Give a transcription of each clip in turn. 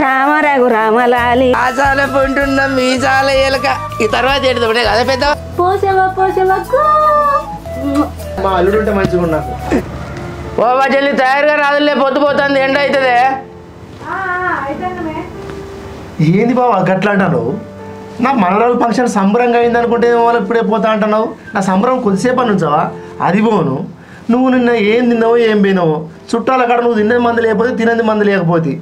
రామ రఘు రామలాలి ఆశాల పంటున్న మీసాల ఎలక ఈ తర్వాత ఏంటి కదా పెద్ద మా అల్లుడు ఉంటే మంచిగా నాకు ఓ మా చెల్లి తయారుగా రాదులే పొద్దుపోతుంది ఎండ అవుతుంది ఏంది బాబా గట్లా అంటాను నా మనరాలు ఫంక్షన్ సంబరంగా అయింది అనుకుంటే వాళ్ళు ఇప్పుడే పోతా అంటున్నావు నా సంబరం కొద్దిసేపు అని ఉంచావా అది పోను నువ్వు నిన్న ఏం తిన్నావో ఏం పోయినావో చుట్టాల కాడ నువ్వు తిన్నది మంది లేకపోతే తినది మంది లేకపోతే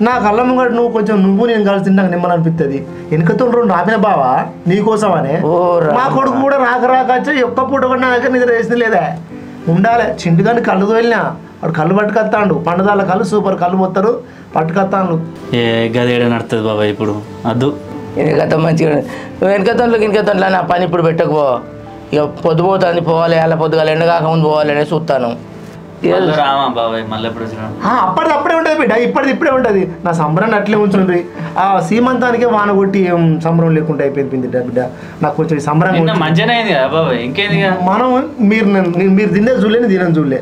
నా కళ్ళ ముంగట నువ్వు కొంచెం నేను కలిసి తిన్నాక నిమ్మలనిపిస్తుంది వెనుకతో రెండు ఆపిన బావా నీకోసమనే మా కొడుకు కూడా రాకరాకొచ్చి ఒక్క పూట కూడా నా దగ్గర నిద్ర వేసింది లేదా ఉండాలి చింటిగాని కళ్ళు తోలినా వాడు కళ్ళు పట్టుకొస్తాడు పండుదాల కళ్ళు సూపర్ కళ్ళు పోతారు పట్టుకొస్తాను ఏ గదేడ నడుతుంది బాబా ఇప్పుడు అద్దు వెనకతో మంచిగా వెనకతో నా పని ఇప్పుడు పెట్టకపో ఇక పొద్దుపోతుంది పోవాలి అలా పొద్దుగా ఎండ కాకముందు పోవాలి అనేది చూస్తాను రామా బాబాయ్ మళ్ళీ ఎప్పుడు అప్పటిది అప్పుడే ఉంటుంది బిడ్డ ఇప్పటిది ఇప్పుడే ఉంటుంది నా సంబరాన్ని అట్లే ఉంచుండ్రి ఆ సీమంతానికే వాన కొట్టి ఏం సంబరం లేకుండా అయిపోయింది బిడ్డ నాకు కొంచెం సంబరం మంచిగానే అయింది కదా బాబాయ్ ఇంకేంది మనం మీరు తినే చూడలేని తినని చూడలే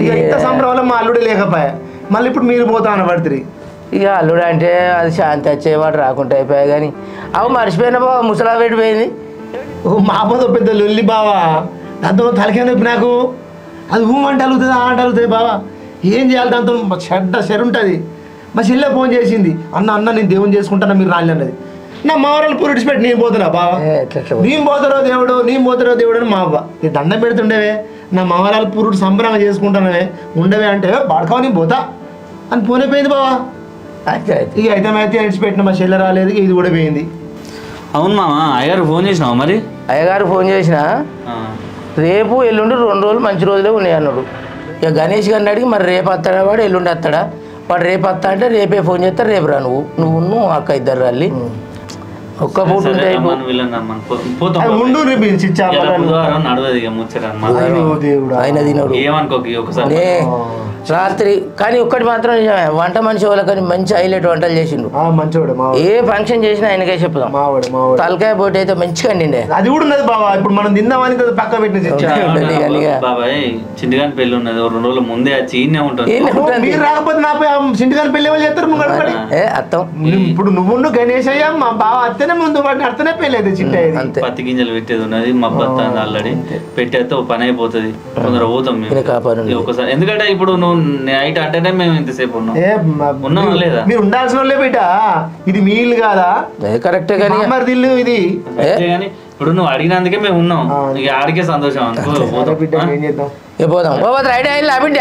ఇక ఇంత సంబరం వల్ల మా అల్లుడే లేకపోయా మళ్ళీ ఇప్పుడు మీరు పోతా అనబడుతుంది ఇక అల్లుడు అంటే అది శాంతి వచ్చేవాడు రాకుండా అయిపోయా కానీ అవు మర్చిపోయినా బాబా ముసలా పెట్టిపోయింది ఓ మా అమ్మతో పెద్ద లొల్లి బావా దాంతో తలకే నొప్పి నాకు అది ఊమంటే అలుగుతుంది ఆట అలుగుతుంది బావా ఏం చేయాలి దాంతో చెడ్డ ఉంటుంది మా చెల్లె ఫోన్ చేసింది అన్న నేను దేవుని చేసుకుంటాను మీరు రాలి అన్నది నా మావరాలు పూరిడిచి పెట్టి నేను పోతున్నా బావా నేను పోతారో దేవుడు అని మా అవ్వ నీ దండం పెడుతుండేవే నా మావరాలు పూరుడు సంబరంగా చేసుకుంటానవే ఉండవే అంటే బాడకావ నేను పోతా అని ఫోనే పోయింది బావా ఇక అయితే విడిచిపెట్టిన మా చెల్లె రాలేదు ఇది కూడా పోయింది అవును మామ అయ్యగారు ఫోన్ చేసినావా మరి అయ్యగారు ఫోన్ చేసిన రేపు ఎల్లుండి 2 రోజులు మంచి రోజులే ఉన్నాయి అన్నాడు ఇక గణేష్ గారిని అడిగి మరి రేపు వస్తాడా వాడు ఎల్లుండి వస్తాడా వాడు రేపు వస్తా అంటే రేపే ఫోన్ చేస్తా రేపు రా నువ్వు అక్క ఇద్దరు రాలి ఒక్క పూట ఆయన తినడు రాత్రి కానీ ఒక్కటి మాత్రం నిజమే వంట మనిషి వాళ్ళకని మంచి హైలైట్ వంటలు చేసిండు ఏ ఫంక్షన్ చేసినా ఆయనకే చెప్తాం తలకాయ పోటీ అయితే మంచిగా అండి అది కూడా ఉన్నది బాబా ఇప్పుడు మనం తిందామని పక్క బాబాయ్ చింటిగాని పెళ్లి ఉన్నది 2 రోజుల ముందే వచ్చి మీరు రాకపోతే నాపై చింటిగాని పెళ్లి ఎవరు చేస్తారు అర్థం ఇప్పుడు నువ్వు గణేష్ అయ్యా మా బావ అత్తనే ముందు వాడిని అర్థనే పెళ్లి అయితే చింత పత్తి గింజలు పెట్టేది ఉన్నది మా బత్తాంది ఆల్రెడీ పెట్టేస్తే పని అయిపోతుంది తొందర పోతాం మేము ఒకసారి ఎందుకంటే ఇప్పుడు నువ్వు నైట్ అంటేనే మేము ఇంతసేపు ఉన్నాం లేదా మీరు ఉండాల్సిన వాళ్ళే బిడ్డ ఇది మీ ఇల్లు కాదా కరెక్టే కానీ మరి ఇల్లు ఇది కానీ ఇప్పుడు నువ్వు అడిగినందుకే మేము ఉన్నాం ఇక ఆడికే సంతోషం పోదాం రెడీ అయిందా బిడ్డ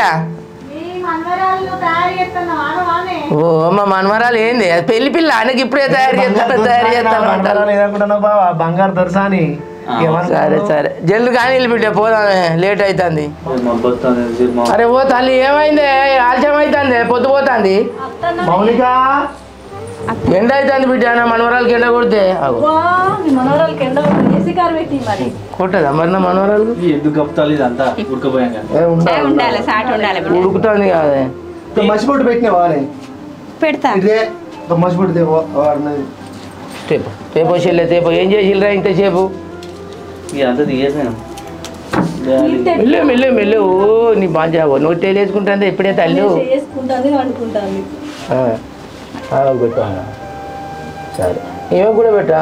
ఓ మా మనమరాలు ఏంది పెళ్లి పిల్ల ఆయనకి ఇప్పుడే తయారు చేస్తాను బంగారు దర్శని సరే జల్ది కానీ బిడ్డ పోదామే లేట్ అవుతుంది అరే ఓ తల్లి ఏమైంది ఆలస్యం అవుతుంది పొద్దుపోతుంది మౌనిక ఎండ అవుతుంది బిడ్డ నా మనవరాలకి ఎండ కొడితే కొట్టదా మరి నా మనవరాలు ఎందుకు కప్పుతాలి ఇదంతా ఉడుకుతుంది కాదే మసిపొట్టు పెట్టినావా పెడతా మసిపొట్టు తేపో చెల్లె తేపో ఏం చేసిల్రా ఇంతసేపు మెల్లు ఓ నీ బాగా నువ్వు తేలేసుకుంటుంది ఎప్పుడే తల్లి సరే ఏమో కూడా పెట్టా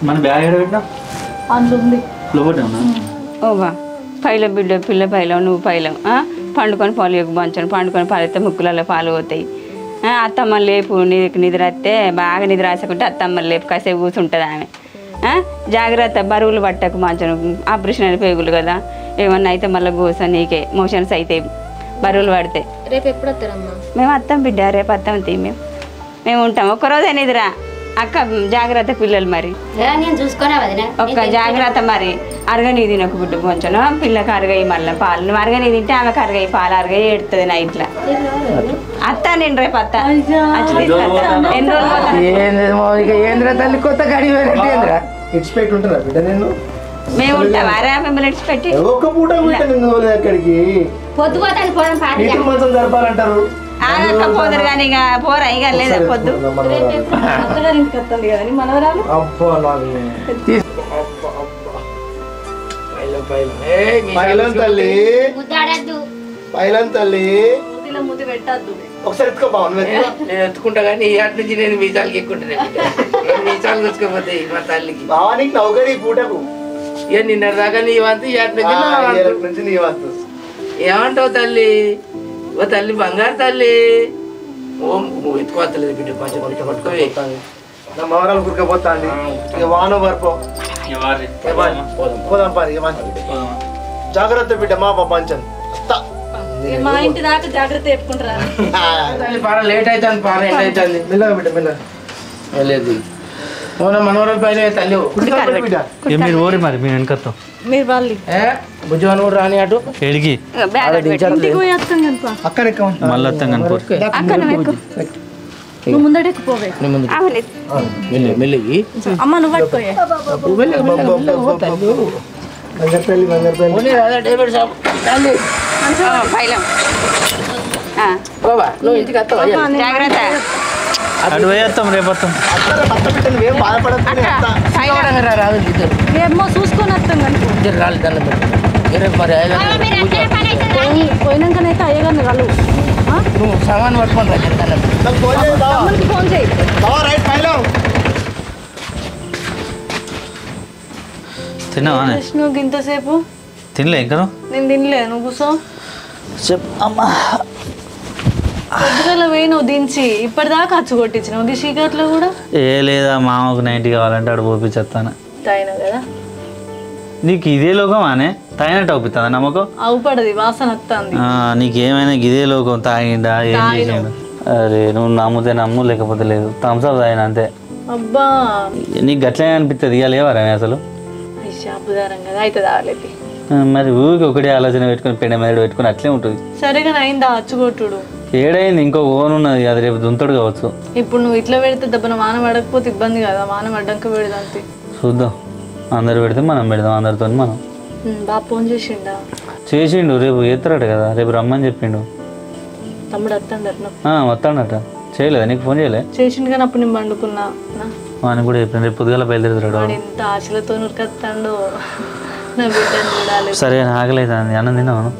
మన బ్యాగ్ పెట్టినా ఓవా పైల బిడ్డ పిల్ల పైలం నువ్వు పైలం పండుకొని పాలు ఎక్కువ పంచాను పండుకొని పాలు అయితే ముక్కులలో పాలు పోతాయి అత్తమ్మ లేపు నీకు నిద్ర వస్తే బాగా నిద్ర రాసుకుంటే అత్తమ్మ లేపు కాసేపు కూర్చుంటుంది ఆమె జాగ్రత్త బరువులు పట్టకు మంచను ఆపరేషన్ అయిన పేగులు కదా ఏమన్నా అయితే మళ్ళీ గోస నీకే మోషన్స్ అయితే బరువులు పడితే రేపు ఎప్పుడు వస్తారమ్మా మేము వస్తాం బిడ్డ రేపు వస్తాం మేము ఉంటాం ఒక్కరోజే నిద్ర అక్క జాగ్రత్త పిల్లలు మరి నేను చూసుకున్నా ఒక్క జాగ్రత్త మరి అరగని తినకు బిడ్డ కొంచెం పిల్లకి అరగయి మళ్ళీ పాలు నువ్వు అరగని తింటే ఆమెకు అరగయి పాలు అరగయి ఎడుతుంది నైట్లో అత్త నేను రేపు అత్త ఎన్ని రోజులు ఏంద్ర తల్లి కొత్త గడి ఎక్స్పెక్ట్ ఉంటుందా బిడ్డ నేను మేము ఉంటాం అరే మిమ్మల్ని ఇడిచిపెట్టి ఒక్క పూట అక్కడికి పొద్దుపోతాను జరపాలంటారు పోదరు కానీ ఇక పోరా ఇక లేదా పొద్దు పైలం తల్లి ముద్దాడద్దు పైలం తల్లి ముద్దు పెట్టద్దు. ఒకసారి ఎత్తుకో బాగుంది నేను ఎత్తుకుంటా కానీ ఈ ఆటి నుంచి నేను మీసాలకి ఎక్కుంటాను మీసాలు తెచ్చుకోపోతాయి మా తల్లికి బావా నీకు నవ్వుగడి ఈ పూటకు ఇక నిన్న దాకా నీ వంతు ఈ ఆటి నుంచి నా వంతు. నుంచి నీ వంతు ఏమంటావు తల్లి ఓ తల్లి బంగారు తల్లి ఓ నువ్వు ఎత్తుకోవట్లేదు బిడ్డ కొంచెం కొంచెం పట్టుకోవి నా మవరాలు కురికపోతాండి ఇక వాన వరపో పోదాం పారి ఇక జాగ్రత్త బిడ్డ మా పంచం మా ఇంటి దాకా జాగ్రత్త చెప్పుకుంటారా? పార లేట్ అవుతుంది పార ఎండ్ అవుతుంది మెల్లగా బిడ్డ మెల్లగా వెళ్ళేది మోన మనవరాల పైన తల్లి బిడ్డ మీరు ఓరి మరి మీ వెనకతో మీరు వాళ్ళు బుజ్జవాన్ కూడా రాని అటు ఏడికి ఇంటికి పోయి వస్తాం కనుక అక్కడ ఎక్క మళ్ళీ వస్తాం కనుకో నువ్వు ముందట ఎక్కుపోవే. మెల్లిగి అమ్మ నువ్వు పట్టుకోయే. బంగారుపల్లి పైలం నువ్వు ఇంటికి వస్తావా జాగ్రత్త. అటు పోయేస్తాం రేపు వస్తాం పక్క బిడ్డను ఏం బాధపడద్దు రాదు ఇద్దరు ఏమో చూసుకొని వస్తాం కనుక ఇద్దరు రాళ్ళు దండం పెట్టు మరి పోయినాకనైతే అయ్యగారిని కలువు. నువ్వు సామాన్ పట్టుకొని రా దండం పెట్టు తమ్ముడికి ఫోన్ చేయి. రైట్ పైలం తిన్నావా నువ్వు ఇంతసేపు తినలే ఇంకా నేను తినలే. నువ్వు కూర్చో. చెప్పు అమ్మా పొద్దుగల పోయి నువ్వు దించి ఇప్పటిదాకా అచ్చు కొట్టించినావు. ఇది చీకట్లో కూడా ఏ లేదా మామకు నైట్ కావాలంటే అడు పోపించేస్తాను తాయినావు కదా. నీకు ఇదే లోకం అనే తాగినట్టు అవుతుందా నమ్మకం అవుపడది వాసన వస్తుంది. నీకు ఏమైనా ఇదే లోకం తాగిండా ఏం చేసిండు అరే నువ్వు నమ్ముతే నమ్ము లేకపోతే లేదు థమ్స్అప్ తాగిన అంతే. అబ్బా నీకు గట్లనే అనిపిస్తుంది ఇక లేవరా అసలు షాపుదారం కదా అయితే తాగలేదు. మరి ఊరికి ఒకటే ఆలోచన పెట్టుకుని పెండ మీద పెట్టుకుని అట్లే ఉంటుంది. సరేగా అయిందా అచ్చుకొట్టుడు? ఏడైంది ఇంకో ఓన్ ఉన్నది అది రేపు దుంతడు కావచ్చు. ఇప్పుడు నువ్వు ఇట్లా పెడితే దెబ్బన వాన పడకపోతే ఇబ్బంది కదా. వాన పడ్డాక పెడదాంతే. చూద్దాం అందరు పెడితే మనం పెడదాం అందరితో మనం. బాగా ఫోన్ చేసిండా? చేసిండు రేపు ఎత్తారట కదా రేపు రమ్మని చెప్పిండు. తమ్ముడు వస్తాడట. వస్తాడట చేయలేదా నీకు ఫోన్ చేయలే? చేసిండు కానీ అప్పుడు నేను పండుకున్నా. వాని కూడా చెప్పాను రేపు పొద్దుగాల బయలుదేరుతాడు. వాడు ఎంత ఆశలతో నురికొస్తాడో నా బిడ్డను చూడాలి. సరే ఆకలేదు అన్నం తిన్నాను.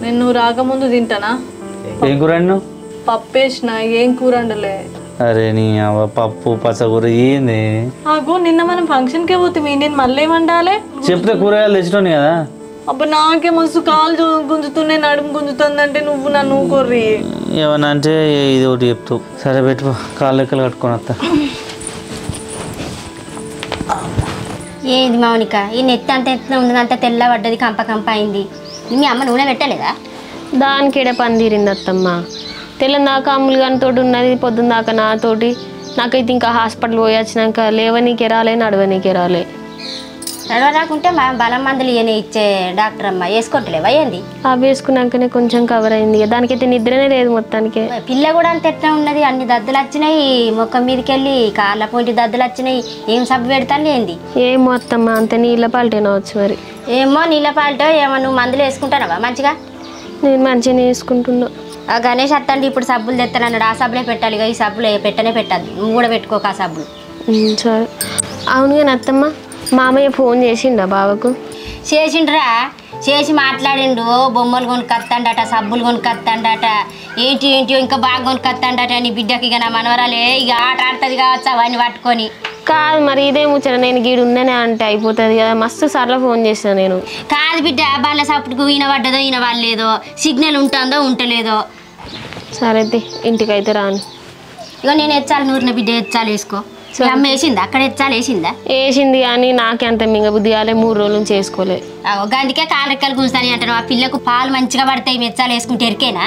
నేను నువ్వు రాకముందు తింటానా? ఏం కూర అండి? పప్పు వేసిన. ఏం కూర వండలే. అరే నీ పప్పు పచ్చకూర ఏంది? ఆగు నిన్న మనం ఫంక్షన్కే పోతుంది. నేను మళ్ళీ ఏమండాలి? చెప్తే కూరగాయలు తెచ్చినాను కదా. అబ్బా నాకే మస్తు కాలు గుంజుతున్నాయి నడుము గుంజుతుందంటే నువ్వు నన్ను కొర్రి ఏమన్నా అంటే ఇది ఒకటి చెప్తావు. సరే పెట్టుకో కాళ్ళు లెక్కలు కట్టుకొని వస్తా. ఏంది మౌనిక ఈ నెత్తి అంత ఎత్తున ఉన్నదంతా తెల్లబడ్డది కంప కంప అయింది. మీ అమ్మ నూనె పెట్టలేదా? దానికి ఎడ పని తీరింది అత్తమ్మ. తెల్లందాకా అమ్ములు గాని తోటి ఉన్నది పొద్దున్న దాకా నాతోటి. నాకైతే ఇంకా హాస్పిటల్ పోయి వచ్చినాక లేవనీకే రాలే నడవనీకే రాలే. నడవరాకుంటే మా బలం మందులు ఇవన్నీ ఇచ్చే డాక్టర్ అమ్మ వేసుకోవట్లేవా ఏంది? అవి వేసుకున్నాకనే కొంచెం కవర్ అయింది. దానికైతే నిద్రనే లేదు మొత్తానికి. పిల్ల కూడా అంత ఎట్లా ఉన్నది. అన్ని దద్దులు వచ్చినాయి ముఖం మీదకి వెళ్ళి కాళ్ళ పోటీ దద్దులు వచ్చినాయి. ఏం సబ్బు పెడతాను ఏంది? ఏమో అత్తమ్మ అంత నీళ్ళ పాలిటేనా వచ్చు మరి. ఏమో నీళ్ళ పాలటో ఏమో. నువ్వు మందులు వేసుకుంటానవా మంచిగా? నేను మంచిగా వేసుకుంటున్నా. ఆ గణేష్ అత్తండి ఇప్పుడు సబ్బులు తెస్తానన్నాడు. ఆ సబ్బులే పెట్టాలి. ఈ సబ్బులు పెట్టనే పెట్టద్దు. నువ్వు కూడా పెట్టుకోక ఆ సబ్బులు. సరే అవును కానీ అత్తమ్మ మామయ్య ఫోన్ చేసిండా బావకు? చేసిండ్రా. చేసి మాట్లాడిండు. బొమ్మలు కొనుక్కొస్తాడట సబ్బులు కొనుక్కొస్తాడట ఏంటి ఏంటియో ఇంకా బాగా కొనుక్కొస్తాడట. నీ బిడ్డకి ఇక నా మనవరాలే ఇక ఆట ఆడుతుంది కావచ్చు అవన్నీ పట్టుకొని. కాదు మరి ఇదే ముచ్చట. నేను గీడు ఉన్ననే అంటే అయిపోతుంది కదా. మస్తు సార్లు ఫోన్ చేసాను నేను. కాదు బిడ్డ బాల సప్పుడుకు వినబడ్డదో వినవాలేదో సిగ్నల్ ఉంటుందో ఉంటలేదో. సరే ఇంటికైతే రాను. ఇక నేను ఎచ్చాలి నూరిన బిడ్డ ఎచ్చాలి వేసుకో. అమ్మ వేసిందా అక్కడ ఎచ్చాలి వేసిందా? వేసింది కానీ నాకే అంత మింగ బుద్ధి కాలే. 3 రోజుల నుంచి వేసుకోలే. అందుకే కాలు రెక్కలు గుంజుతాని అంటాను. ఆ పిల్లకు పాలు మంచిగా పడతాయి మెచ్చాలు వేసుకుంటే ఎరికేనా?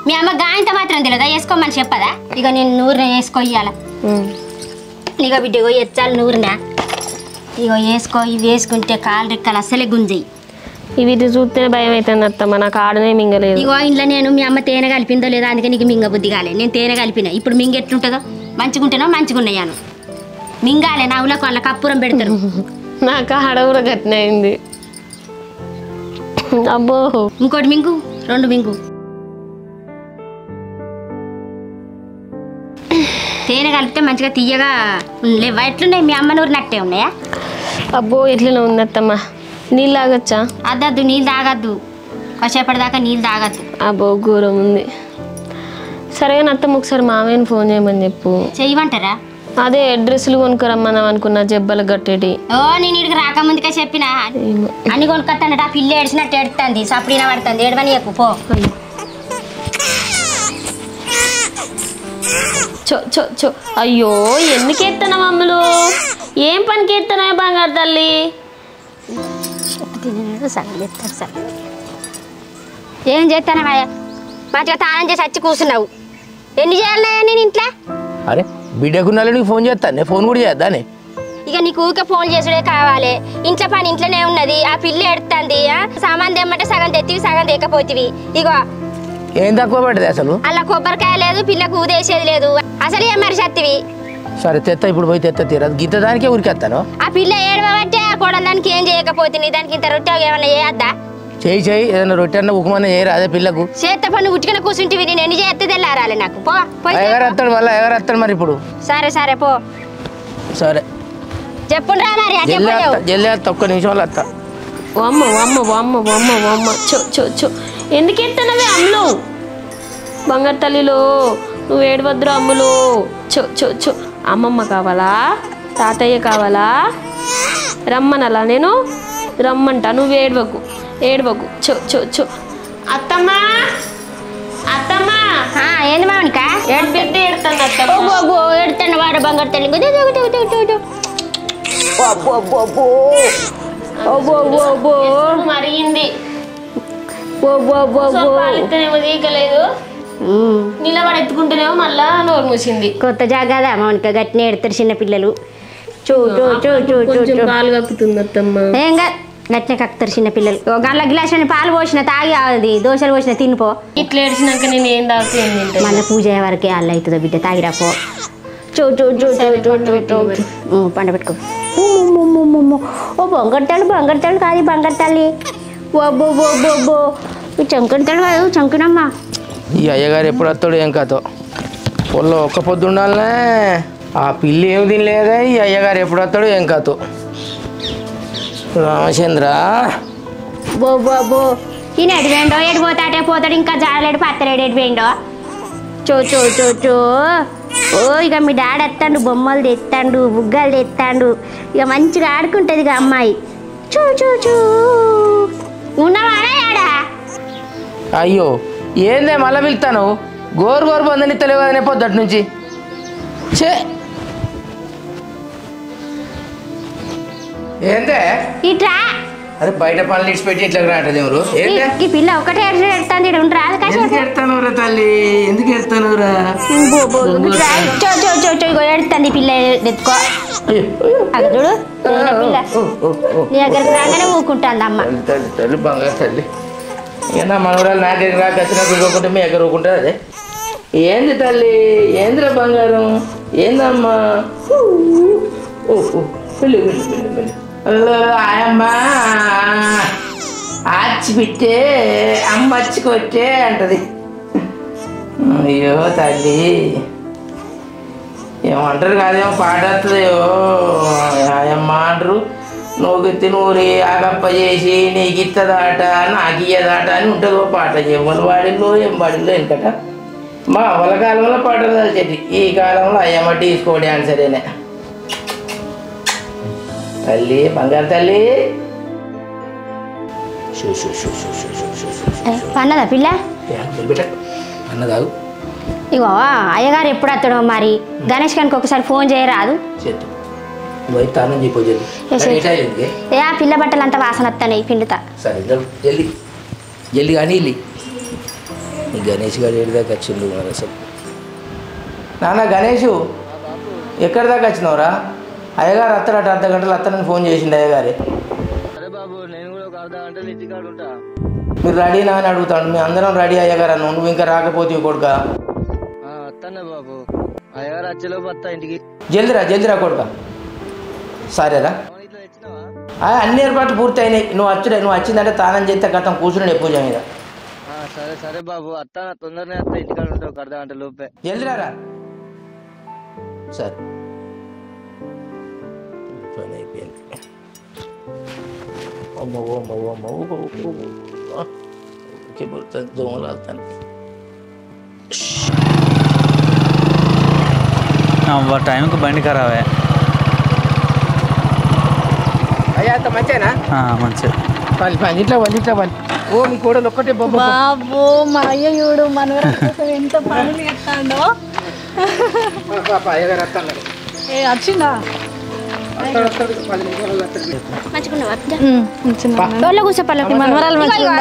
మీ అమ్మ గాయంత మాత్రం తెలియదా వేసుకోమని చెప్పదా? ఇక నేను నూరిన వేసుకో ఇయ్యాల. ఇక బిడ్డ ఇగో ఎచ్చాలి నూరిన ఇగో వేసుకో. ఇవి వేసుకుంటే కాలు రెక్కలు అసలే గుంజయి. ఇవి చూస్తేనే భయం అవుతుంది అత్తమ్మ. నాకు ఆడనే మింగలేదు. ఇగో ఇంట్లో నేను మీ అమ్మ తేనె కలిపిందో లేదో అందుకే నీకు మింగ బుద్ధి కాలే. నేను తేనె కలిపిన. ఇప్పుడు మింగ ఎట్లుంటుందో మంచిగుంటేనో మంచిగా ఉన్నాయాను మింగాలే. నా ఊళ్ళకు వాళ్ళ కప్పురం పెడతారు. నాకు ఆడ కూడా గట్టిన అయింది. అబ్బో ఇంకోటి మింగు 2 మింగు. తేనె కలిపితే మంచిగా తీయగా లేవా? ఎట్లున్నాయి మీ అమ్మ నూరు నట్టే ఉన్నాయా? అబ్బో ఎట్లనే ఉంది అత్తమ్మ. నీళ్ళు తాగొచ్చా? అద్దద్దు, నీళ్ళు తాగద్దు, కాసేపటిదాకా నీళ్ళు తాగద్దు. అబ్బో ఘోరం ఉంది. సరే అత్తమ్మ ఒకసారి మామయ్యని ఫోన్ చేయమని చెప్పు. చెయ్యమంటారా? అదే డ్రెస్సులు కొనుక్కరమ్మని అనుకున్నా, జబ్బలు గట్టేటి. ఓ నేను ఇక్కడికి రాకముందుకే చెప్పిన అన్ని కొనుక్కొస్తానట. ఆ పిల్ల ఏడ్చినట్టు ఏడుతుంది, సప్పుడిన పడుతుంది, ఏడవని ఎక్కువ పో. చో అయ్యో ఎందుకు ఎత్తున్నావు అమ్ములు? ఏం పనికి ఎత్తున్నావు బంగారు తల్లి? ఏం చేస్తానా మంచిగా తానం చేసి వచ్చి కూర్చున్నావు. ఎన్ని చేయాలన్నాయా నేను ఇంట్లో? అరే బిడ్డకున్నాలో నీకు ఫోన్ చేస్తాను, ఫోన్ కూడా చేద్దానే. ఇక నీకు ఊరికే ఫోన్ చేసుడే కావాలి. ఇంట్లో పని ఇంట్లోనే ఉన్నది. ఆ పిల్ల ఎడుతుంది, సామాన్ తెమ్మంటే సగం తెత్తివి, సగం తెకపోతివి. ఇగో ఏం తక్కువ పడ్డది అసలు? అలా కొబ్బరికాయ లేదు, పిల్లకు ఊదేసేది లేదు, అసలు ఏం మరి సత్తివి. సరే తెత్తా, ఇప్పుడు పోయి తెత్తా తీరదు, గిత్త దానికే ఉరికేస్తాను. ఆ పిల్ల ఏడవబట్టే ఆ కోడలు దానికి ఏం చేయకపోతుంది. దానికి ఇంత రొట్టె ఏమన్నా చేయద్దా? చేయి ఏదైనా రొట్టె అన్న ఉక్కుమన్నా చేయరా అదే పిల్లకు? చేత పని ఉట్టుకుని కూర్చుంటివి, నేను ఎన్ని చేస్తే తెల్లారాలి నాకు. పో ఎగరేస్తాడు మళ్ళీ, ఎగరేస్తాడు మరి ఇప్పుడు. సరే పో. సరే చెప్పుండ్రా మరి. జల్లి ఒక్క నిమిషంలో వస్తా. అమ్మ చో ఎందుకు ఎత్తనవే అమ్ములు? బంగారు తల్లిలో నువ్వు ఏడవద్దురా అమ్ములు. చో అమ్మమ్మ కావాలా, తాతయ్య కావాలా? రమ్మనలా నేను రమ్మంటా, నువ్వు ఏడవకు. చో అత్తమ్మా ఏంది మామనిక బిడ్డ ఏడుతాను అత్తమ్మ. ఏడుతాను వాడు బంగారు తల్లి. మరిగింది తీగలేదు, నిలబడి ఎత్తుకుంటేనేమో మళ్ళా నోరు మూసింది. కొత్త జాగా మౌనిక గట్టినే ఎడతారు చిన్న పిల్లలు. పాలు కక్కుతుంది అత్తమ్మ. ఏంగా గట్టినే కక్కుతారు చిన్న పిల్లలు. గల్ల గ్లాస్ పాలు పోసిన తాగి అది దోశలు పోసిన తినిపో. ఇట్లా ఏడ్చినాక నేను ఏం తాగుతుంది? మళ్ళీ పూజ వరకే అల్ల అవుతుందో బిడ్డ, తాగిరాపో. పండ పెట్టుకో. ఓ బంగారు తల్లి కాదు బంగారు తల్లి. ఓ చంకడతాడు కాదు చంకునమ్మా. ఈ అయ్యగారు ఎప్పుడు వస్తాడు ఏం కాదో, పొల్లో ఒక్క పొద్దు ఉండాలనే. ఆ పిల్లి ఏమి తినలేదా, ఈ అయ్యగారు ఎప్పుడు వస్తాడు ఏం కాదో. రామచంద్ర బో ఈయన ఎడిపోయిండో, ఎడిపోతాటే పోతాడు, ఇంకా జాడలేడు పత్తలేడు, ఎడిపోయిండో. చో ఓ ఇక మీ డాడీ ఎత్తాడు, బొమ్మలు తెస్తాడు, బుగ్గలు తెస్తాడు, ఇక మంచిగా ఆడుకుంటుంది ఇక అమ్మాయి. చూ ఉన్నవాడా ఆడా? అయ్యో ఏందే మళ్ళీ పిలుతాను? గోరు బందని తెలియదనే పొద్దు నుంచి. చే ఏందే ఇట్రా. అరే బయట పనులు ఇచ్చిపెట్టి ఇట్లా రాటది ఎవరు? ఈ పిల్ల ఒకటే ఎడుతుంది, ఎడతానురా తల్లి, ఎందుకు ఎడతానురా? ఎడుతుంది పిల్ల, ఎత్తుకో. అక్కడ చూడు పిల్ల నీ దగ్గరికి రాగానే ఊకుంటుంది అమ్మ. తల్లి బంగారు తల్లి. ఏనా మనవరాలు నా దగ్గర రాక వచ్చినప్పుడు ఊరుకుంటే మీ దగ్గర ఊరుకుంటారు. అదే ఏంది తల్లి, ఏందిరా బంగారం, ఏందమ్మా? పిల్లి ఆయమ్మా ఆచి పెట్టే అమ్మ వచ్చి కొట్టే అంటది. అయ్యో తల్లి ఏమంటారు కాదేమో పాట వస్తుందో ఆయమ్మ అంటారు. నువ్వు నూరి ఆగప్ప చేసి నీకు ఇత్తదాట నాకు ఇయ్యదాట అని ఉంటుంది పాట. ఎవరి వాడిలో ఏం వాడిలో వెనకట మా వాళ్ళ కాలంలో పాటలు కలిసేది, ఈ కాలంలో అయ్యమ్మ తీసుకో డాన్సరేనే. తల్లి బంగారు తల్లి పన్నదా పిల్ల అన్నదాగు. ఇగో అయ్యగారు ఎప్పుడు వస్తాడో మరి, గణేష్ గారికి ఒకసారి ఫోన్ చేయరాదు? ఏ ఆ పిల్ల బట్టలు అంతా వాసన వస్తాయి, పిండుతా. సరే జల్దీ జల్దీ కానీ వెళ్ళి ఈ గణేష్ గారు ఏడు దాకా వచ్చిండు మరి అసలు. నాన్న గణేషు ఎక్కడి దాకా వచ్చినావురా? అయ్యగారు అత్తడట, అర్ధ గంటలు అత్తనని ఫోన్ చేసిండు అయ్యగారే. మీరు రెడీనా అని అడుగుతాడు. మేము అందరం రెడీ అయ్యగారు అన్నావు, నువ్వు ఇంకా రాకపోతే కొడుక. జల్దిరా కొడుక. సరేరా అన్ని ఏర్పాట్లు పూర్తి అయినాయి. నువ్వు వచ్చిందంటే తానం చేస్తే గతం కూర్చుని పూజ మీద. సరే బాబు అత్త తొందరనే అత్త ఇంటికాడ ఉంటావు, ఒక అర్ధ గంట లోపే. జల్దిరా. సరే పని అయిపోయింది. దోమలు వెళ్తాను టైంకి బండి ఖరాబే. అయ్యా అంత మంచిగా మంచిగా ఇట్లా వాళ్ళు ఓ మీ కోడలు ఒక్కటే బాబో మా అయ్య చూడు మనవరం కోసం ఎంత పనులు చేస్తాడో. ఏ వచ్చిందా మనవరాలు మంచిగా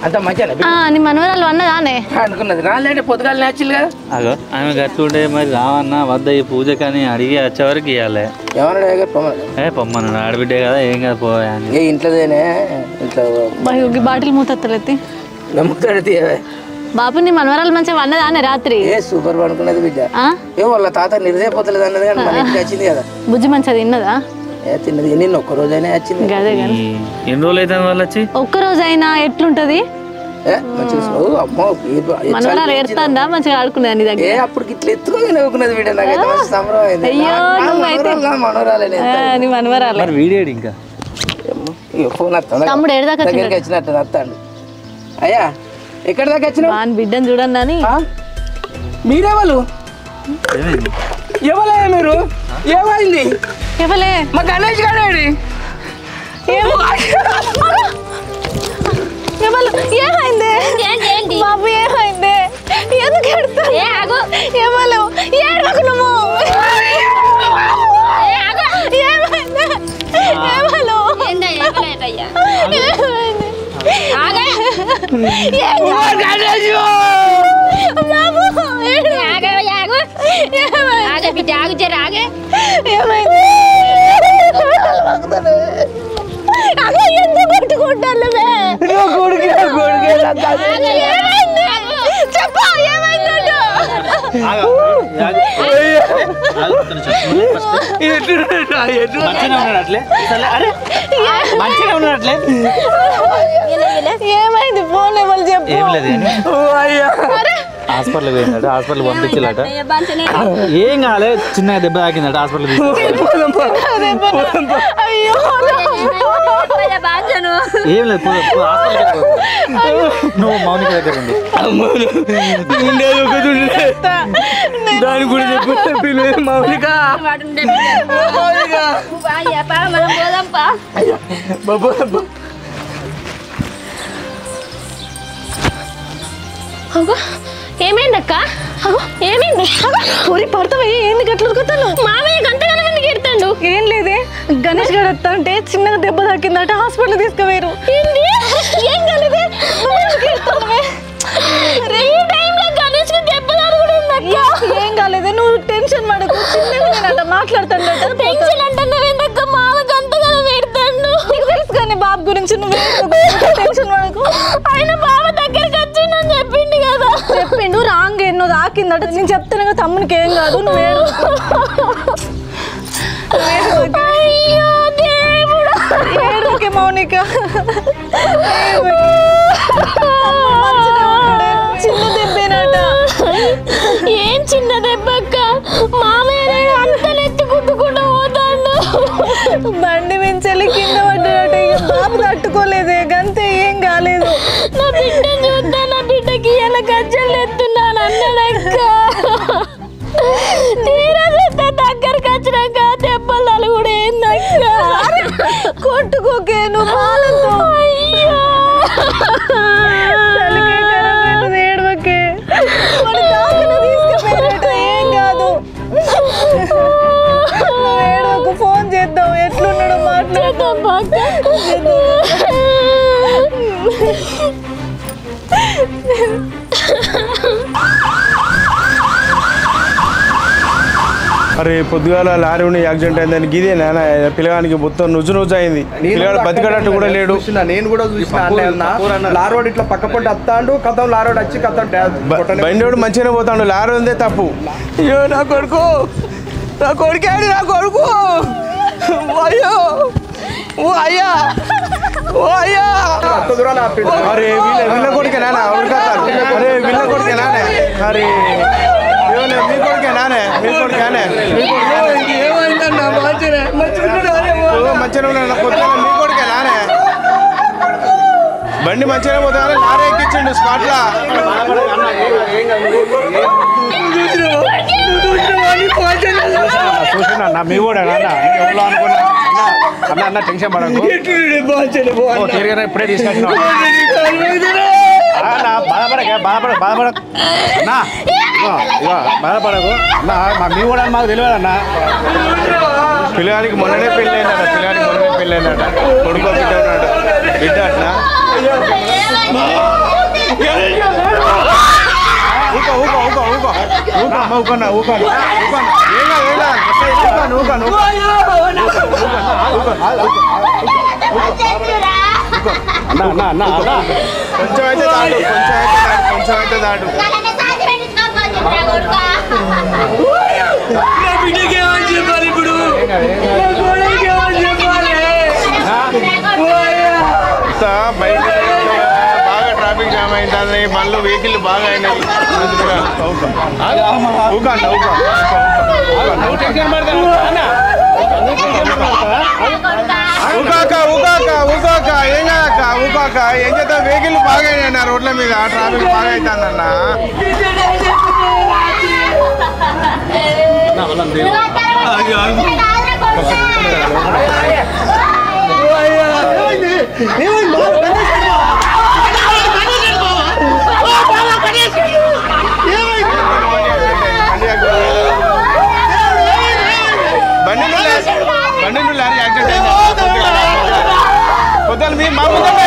అంత మంచిగా నీ మనవరాలు అన్నదానే అనుకున్నది రాలేంటే పొద్దుగాలు నేర్చులుగా అగో ఆమె గట్లుండే మరి రావన్నా వద్ద ఈ పూజ కానీ అడిగి వచ్చేవరకు ఇవ్వాలి. ఏమన్నా పొమ్మను ఆడబిడ్డే కదా ఏం కదా పోయా ఏ ఇంట్లోదేనే ఇంట్లో బాటిల్ మూతత్తలేతి నమ్ముతాడు బాబు నీ మనవరాలు మంచిగా అన్నదానే రాత్రి ఏ సూపర్ పడుకున్నది బిడ్డ ఏ వాళ్ళ తాత నిర్దేపోతలేదు అన్నది కానీ మన ఇంటికి వచ్చింది కదా బుజ్జి మంచిగా తిన్నదా ఏ తిన్నది నిన్న ఒక్క రోజైనా వచ్చింది గదే కానీ ఎన్ని రోజులు అయితే వాళ్ళు వచ్చి ఒక్క రోజైనా ఎట్లుంటది మనవరాలు ఏడుతుందా మంచిగా ఆడుకున్నదా నీ దగ్గర అప్పుడు ఇట్లా ఎత్తుకొని నవ్వుకున్నది బిడ్డ నాకైతే మంచి సంబరం అయింది. నీ మనవరాలు వీడియోడు ఇంకా ఫోన్ వస్తాను తమ్ముడు ఏడదాకా దగ్గరికి వచ్చినట్టు వస్తాడు. అయ్యా ఎక్కడి దాకా వచ్చిన బిడ్డను చూడండి అని మీరేవాళ్ళు ఎవరయ్యా మీరు ఏమైంది ఎవలే మా గణేష్ గారు ఏమైంది బాబు ఏమైంది ఎందుకు ఏడుతావు ఏమలు ఏడకు నువ్వు ఎందుకు కొట్టుకుంటాను చెప్పు ఏమైందంటూ ఏమైంది ఫోన్ ఎవరు చెప్పు. ఏం లేదు హాస్పిటల్ పోయిందట, హాస్పిటల్ పంపించాలట. ఏం కాలే, చిన్నగా దెబ్బ తాకిందట, హాస్పిటల్ ఏం లేదు. నువ్వు మౌనిక దగ్గర ఉంది దాని కూడా చెప్పు మౌనిక ఏమైందక్క? ఏమైంది? పడతావా? ఏంది గట్ల ఉరుకుతాను? మామయ్య గంటగానే ఎందుకు ఎడతాడు? ఏం లేదే, గణేష్ గారు వస్తా అంటే చిన్నగా దెబ్బ తాకిందట, హాస్పిటల్ తీసుకుపోయారు. ఏంది? ఏం కాలేదే? ఏం కాలేదే, నువ్వు టెన్షన్ పడకు. చిన్నగా నేనట మాట్లాడతాను. టెన్షన్ అంటున్నావేందక్క? మామకి అంతగానే పెడతాడు. తెలుసు కానీ బాబు గురించి నువ్వు టెన్షన్ పడకు. ఆయన బావ దగ్గరికి వచ్చిందని చెప్పిండు కదా. చెప్పిండు రాంగ్ ఎన్నో తాకిందట. నేను చెప్తాను కదా తమ్మునికి ఏం కాదు, నువ్వు అయ్యో దేవుడా, ఏడుకే మౌనిక. చిన్న దెబ్బేనట. ఏం చిన్న దెబ్బక్క? మామయ్య అంతలెత్తి కుట్టుకుంటూ పోతాడు. బండి మించెల్లి కింద పడ్డాడట. ఇక బాబు తట్టుకోలేదే, గంతే, ఏం కాలేదు. నా బిడ్డను చూద్దా, నా బిడ్డకి ఎలా గజ్జలు ఎత్తున్నాను అన్నాడక్క. తీరత దగ్గరికి వచ్చినాక దెబ్బలు కూడా ఏందక్క? కొట్టుకోకే నువ్వు బాలతో. అయ్యో ఏడవకే, తీసుకుపోయాడట. ఏం కాదు, ఏడవకు. ఫోన్ చేద్దాం, ఎట్లున్నాడో మాట్లాడదాం. అరే పొద్దుగాల లారీ ఉండి యాక్సిడెంట్ అయిందని గిదే నాన్న పిల్లగానికి మొత్తం నుజ్జు అయింది. పిల్లగాడు బతికడట్టు కూడా లేడు. నేను కూడా చూసిన లారోడ్ ఇట్లా పక్క పొంటి వస్తాడు, కథం లారోడ్ వచ్చి కథం బండి మంచిగానే పోతాడు, లారీ ఉందే తప్పు. అయ్యో నా కొడుకు, నా కొడుకేడు, నా కొడుకు. అయ్యో ఓ అయ్యా, ఓ అయ్యా. అరే వీళ్ళ కొడుకే నాన్న, అరే వీళ్ళ కొడుకే నాన్న, అరే మీ కొడుకే నానే, మీ కొడుకే మంచిగానే పొద్దున మీ కొడుకే నానే బండి మంచిగానే పోతానే లారీ ఎక్కించండు స్పాట్లా చూసినా మీ కూడా అన్న ఎవరు అనుకున్నా అన్న అన్న టెన్షన్ పడకు తిరిగిన ఇప్పుడే తీసుకొచ్చిన బాధపడకు అన్నా బాధపడకు అన్న మా మీ కూడా మాకు తెలియదు అన్న పిల్లగానికి మొన్ననే పెళ్ళైందట కొడుకో బిడ్డ ఉన్నాడు బిడ్డ అట్లా కొంచెం అయితే దాడు బయట బాగా ట్రాఫిక్ జామ్ అవుతుంది బండ్లు వెహికల్ బాగా అయినాయి ఊకాక ఏం చేద్దాం వెహికల్ బాగా అయినా రోడ్ల మీద ట్రాఫిక్ బాగా అవుతుందన్న బండి లారీ యాక్సిడెంట్ అయింది పొద్దున మీ మా ముందట